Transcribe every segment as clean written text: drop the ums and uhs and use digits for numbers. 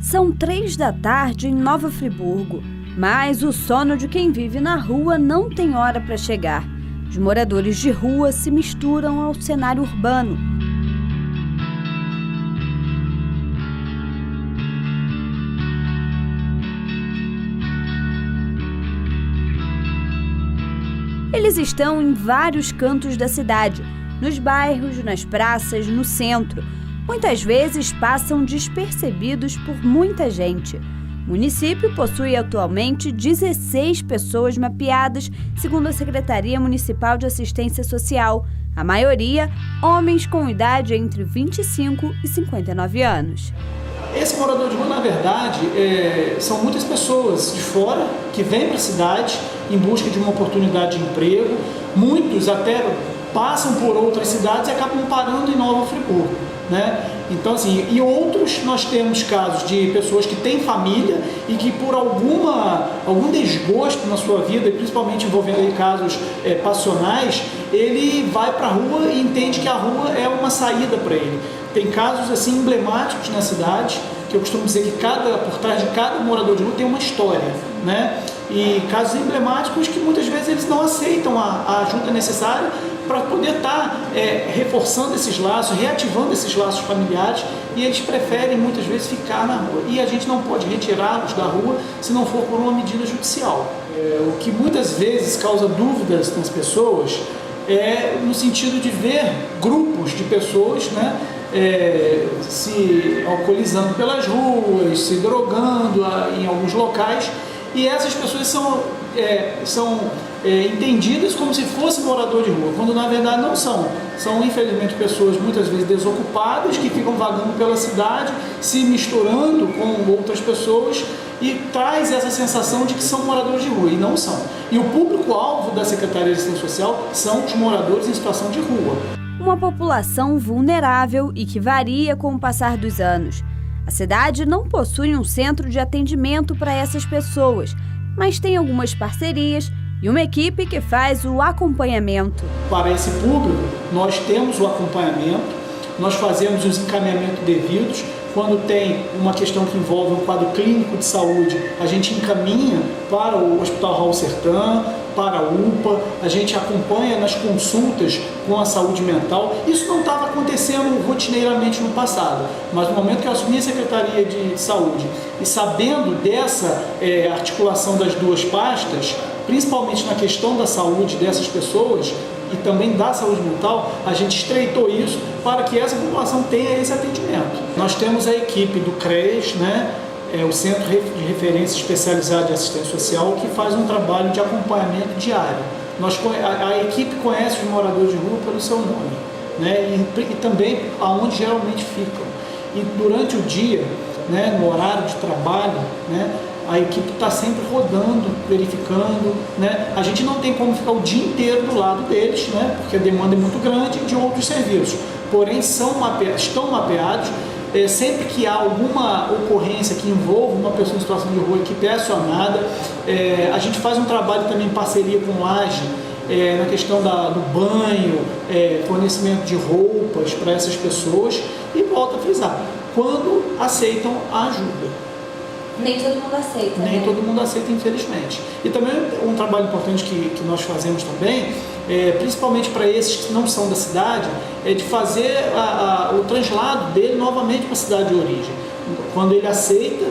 São 3 da tarde em Nova Friburgo, mas o sono de quem vive na rua não tem hora para chegar. Os moradores de rua se misturam ao cenário urbano. Eles estão em vários cantos da cidade, nos bairros, nas praças, no centro. Muitas vezes passam despercebidos por muita gente. O município possui atualmente 16 pessoas mapeadas, segundo a Secretaria Municipal de Assistência Social. A maioria, homens com idade entre 25 e 59 anos. Esse morador de rua, na verdade, são muitas pessoas de fora que vêm para a cidade em busca de uma oportunidade de emprego. Muitos até passam por outras cidades e acabam parando em Nova Friburgo, né? Então, assim, e outros, nós temos casos de pessoas que têm família e que por algum desgosto na sua vida, e principalmente envolvendo aí casos passionais, ele vai para a rua e entende que a rua é uma saída para ele. Tem casos assim emblemáticos na cidade, que eu costumo dizer que por trás de cada morador de rua tem uma história, né? E casos emblemáticos que muitas vezes eles não aceitam a ajuda necessária para poder estar reforçando esses laços, reativando esses laços familiares, e eles preferem muitas vezes ficar na rua. E a gente não pode retirá-los da rua se não for por uma medida judicial. O que muitas vezes causa dúvidas nas pessoas é no sentido de ver grupos de pessoas, né, se alcoolizando pelas ruas, se drogando em alguns locais, e essas pessoas são entendidas como se fosse morador de rua, quando na verdade não são. São infelizmente pessoas muitas vezes desocupadas, que ficam vagando pela cidade, se misturando com outras pessoas, e traz essa sensação de que são moradores de rua, e não são. E o público-alvo da Secretaria de Assistência Social são os moradores em situação de rua. Uma população vulnerável e que varia com o passar dos anos. A cidade não possui um centro de atendimento para essas pessoas, mas tem algumas parcerias e uma equipe que faz o acompanhamento. Para esse público, nós temos o acompanhamento, nós fazemos os encaminhamentos devidos. Quando tem uma questão que envolve um quadro clínico de saúde, a gente encaminha para o Hospital Raul Sertã, para a UPA, a gente acompanha nas consultas com a saúde mental. Isso não estava acontecendo rotineiramente no passado, mas no momento que eu assumi a Secretaria de Saúde e sabendo dessa articulação das duas pastas, principalmente na questão da saúde dessas pessoas e também da saúde mental, a gente estreitou isso para que essa população tenha esse atendimento. Nós temos a equipe do CREAS, né? O Centro de Referência Especializado de Assistência Social, que faz um trabalho de acompanhamento diário. A equipe conhece os moradores de rua pelo seu nome, né? E também aonde geralmente ficam. E durante o dia, né, no horário de trabalho, né, a equipe está sempre rodando, verificando, né? A gente não tem como ficar o dia inteiro do lado deles, né, porque a demanda é muito grande de outros serviços. Porém, estão mapeados. Sempre que há alguma ocorrência que envolva uma pessoa em situação de rua, a equipe é acionada. A gente faz um trabalho também em parceria com o Laje, na questão do banho, fornecimento de roupas para essas pessoas, e volto a frisar, quando aceitam a ajuda. Nem todo mundo aceita. Nem todo mundo aceita, infelizmente. E também um trabalho importante que nós fazemos também, principalmente para esses que não são da cidade, é de fazer o translado dele novamente para a cidade de origem. Quando ele aceita,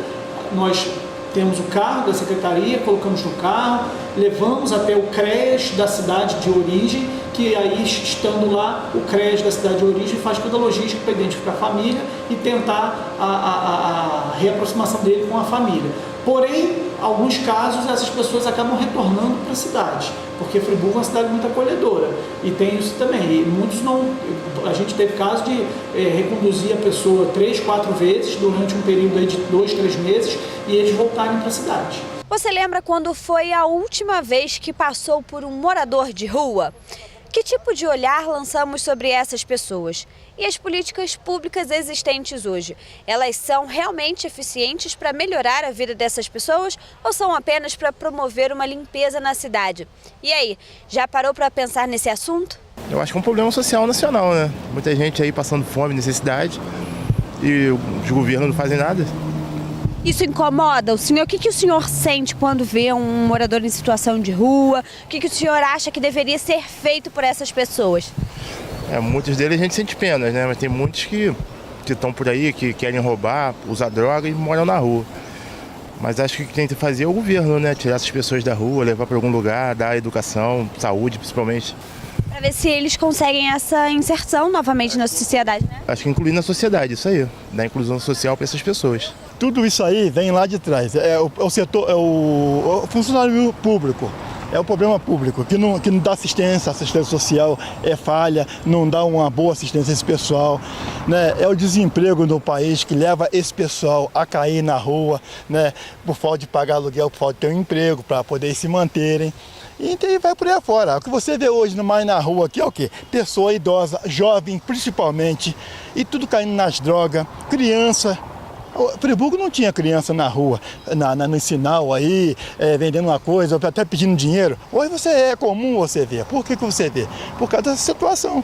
nós temos o carro da secretaria, colocamos no carro, levamos até o CREAS da cidade de origem, que aí, estando lá, o CREAS da cidade de origem faz toda a logística para identificar a família e tentar a reaproximação dele com a família. Porém, em alguns casos, essas pessoas acabam retornando para a cidade, porque Friburgo é uma cidade muito acolhedora, e tem isso também. E muitos não. A gente teve caso de reconduzir a pessoa 3, 4 vezes durante um período aí de 2, 3 meses, e eles voltarem para a cidade. Você lembra quando foi a última vez que passou por um morador de rua? Que tipo de olhar lançamos sobre essas pessoas? E as políticas públicas existentes hoje, elas são realmente eficientes para melhorar a vida dessas pessoas ou são apenas para promover uma limpeza na cidade? E aí, já parou para pensar nesse assunto? Eu acho que é um problema social nacional, né? Muita gente aí passando fome, necessidade, e os governos não fazem nada. Isso incomoda o senhor? O que o senhor sente quando vê um morador em situação de rua? O que o senhor acha que deveria ser feito por essas pessoas? Muitos deles a gente sente pena, né? Mas tem muitos que estão por aí, que querem roubar, usar droga e moram na rua. Mas acho que o que tem que fazer é o governo, né? Tirar essas pessoas da rua, levar para algum lugar, dar educação, saúde principalmente. Para ver se eles conseguem essa inserção novamente na sociedade, né? Acho que incluir na sociedade, isso aí. Dar inclusão social para essas pessoas. Tudo isso aí vem lá de trás. É o setor, é o funcionário público. É o problema público, que não dá assistência social, é falha, não dá uma boa assistência a esse pessoal, né? É o desemprego no país que leva esse pessoal a cair na rua, né? Por falta de pagar aluguel, por falta de ter um emprego, para poder se manterem. E então vai por aí fora. O que você vê hoje mais na rua aqui é o quê? Pessoa idosa, jovem principalmente, e tudo caindo nas drogas, criança. O Friburgo não tinha criança na rua, no sinal aí, vendendo uma coisa, até pedindo dinheiro. Hoje é comum você ver. Por que você vê? Por causa dessa situação.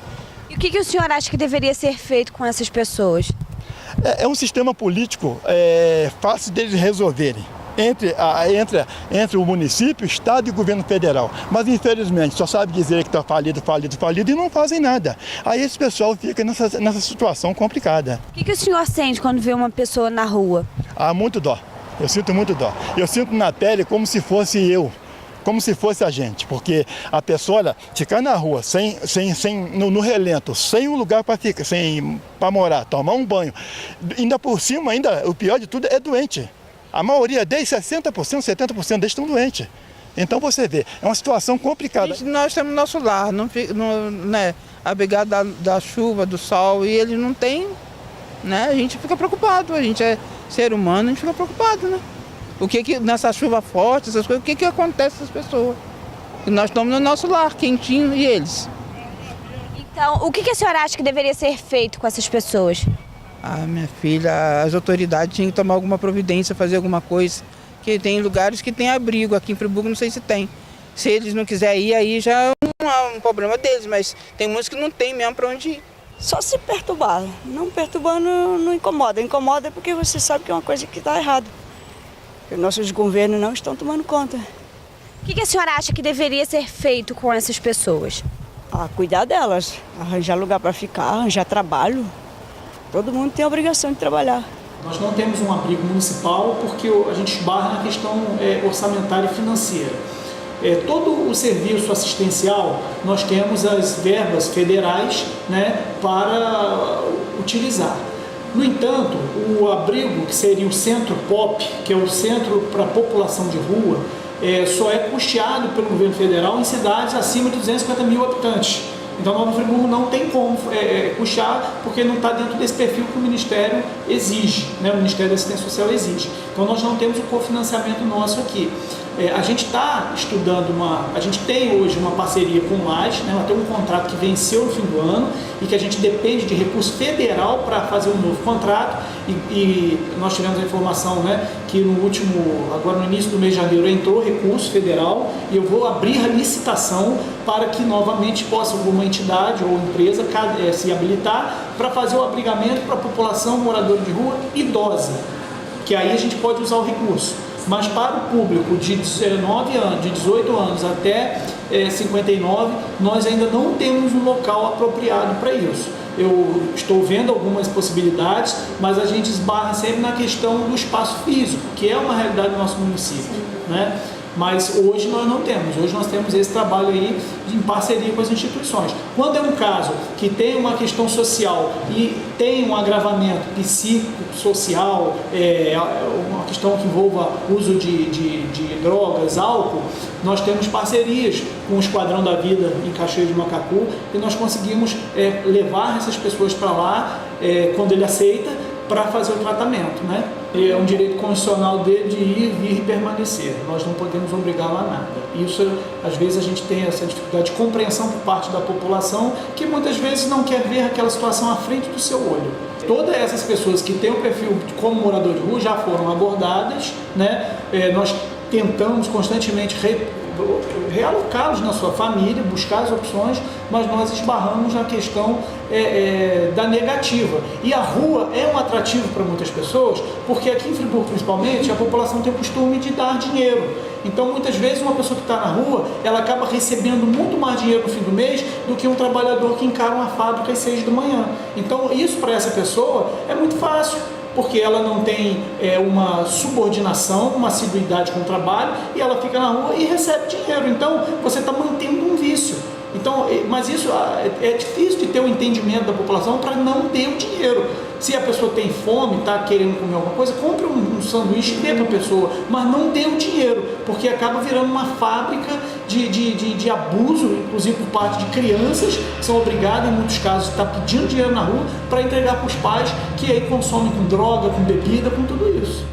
E o que o senhor acha que deveria ser feito com essas pessoas? É um sistema político fácil deles resolverem. Entre o município, o estado e o governo federal. Mas, infelizmente, só sabe dizer que está falido e não fazem nada. Aí esse pessoal fica nessa situação complicada. O que o senhor sente quando vê uma pessoa na rua? Muito dó. Eu sinto muito dó. Eu sinto na pele como se fosse eu. Como se fosse a gente, porque a pessoa, olha, ficar na rua, no relento, sem um lugar para ficar, para morar, tomar um banho, ainda por cima, o pior de tudo é doente. A maioria deles, 60%, 70% deles estão doentes. Então você vê, é uma situação complicada. Nós temos nosso lar, né, abrigado da chuva, do sol, e eles não têm, né, a gente fica preocupado, a gente é ser humano, a gente fica preocupado, né? O que nessa chuva forte, essas coisas, o que acontece com essas pessoas? E nós estamos no nosso lar, quentinho, e eles? Então, o que a senhora acha que deveria ser feito com essas pessoas? Minha filha, as autoridades tinham que tomar alguma providência, fazer alguma coisa, que tem lugares que tem abrigo, aqui em Friburgo não sei se tem. Se eles não quiserem ir, aí já é um problema deles, mas tem muitos que não tem mesmo para onde ir. Só se perturbar, não perturbando não incomoda, incomoda porque você sabe que é uma coisa que está errada. Os nossos governos não estão tomando conta. O que a senhora acha que deveria ser feito com essas pessoas? Cuidar delas, arranjar lugar para ficar, arranjar trabalho. Todo mundo tem a obrigação de trabalhar. Nós não temos um abrigo municipal porque a gente esbarra na questão orçamentária e financeira. Todo o serviço assistencial, nós temos as verbas federais, né, para utilizar. No entanto, o abrigo, que seria o Centro POP, que é o Centro para a População de Rua, só é custeado pelo governo federal em cidades acima de 250 mil habitantes. Então, Nova Friburgo não tem como custear, porque não está dentro desse perfil que o Ministério exige, né? O Ministério da Assistência Social exige. Então, nós não temos o cofinanciamento nosso aqui. A gente está estudando a gente tem hoje uma parceria com o LAS, né? Ela tem um contrato que venceu no fim do ano e que a gente depende de recurso federal para fazer um novo contrato e nós tivemos a informação, né, que agora no início do mês de janeiro entrou recurso federal e eu vou abrir a licitação para que novamente possa alguma entidade ou empresa se habilitar para fazer o abrigamento para a população moradora de rua idosa, que aí a gente pode usar o recurso. Mas para o público de 19 anos, de 18 anos até 59, nós ainda não temos um local apropriado para isso. Eu estou vendo algumas possibilidades, mas a gente esbarra sempre na questão do espaço físico, que é uma realidade do nosso município, né? Mas hoje nós não temos. Hoje nós temos esse trabalho aí em parceria com as instituições. Quando é um caso que tem uma questão social e tem um agravamento psicossocial, uma questão que envolva uso de drogas, álcool, nós temos parcerias com o Esquadrão da Vida em Cachoeira de Macacu e nós conseguimos levar essas pessoas para lá quando ele aceita, para fazer o tratamento, né? É um direito constitucional dele de ir, vir e permanecer. Nós não podemos obrigá-lo a nada. Isso, às vezes, a gente tem essa dificuldade de compreensão por parte da população, que muitas vezes não quer ver aquela situação à frente do seu olho. Todas essas pessoas que têm o perfil como morador de rua já foram abordadas, né? Nós tentamos constantemente realocá-los na sua família, buscar as opções, mas nós esbarramos na questão da negativa. E a rua é um atrativo para muitas pessoas, porque aqui em Friburgo, principalmente, a população tem o costume de dar dinheiro. Então, muitas vezes, uma pessoa que está na rua, ela acaba recebendo muito mais dinheiro no fim do mês do que um trabalhador que encara uma fábrica às 6 da manhã. Então, isso para essa pessoa é muito fácil, porque ela não tem uma subordinação, uma assiduidade com o trabalho, e ela fica na rua e recebe dinheiro. Então, você está mantendo um vício. Então, mas isso é difícil de ter o entendimento da população para não ter o dinheiro. Se a pessoa tem fome, está querendo comer alguma coisa, compre um sanduíche e dê para a pessoa, mas não dê o dinheiro, porque acaba virando uma fábrica de abuso, inclusive por parte de crianças, que são obrigadas, em muitos casos, a estar pedindo dinheiro na rua para entregar para os pais, que aí consomem com droga, com bebida, com tudo isso.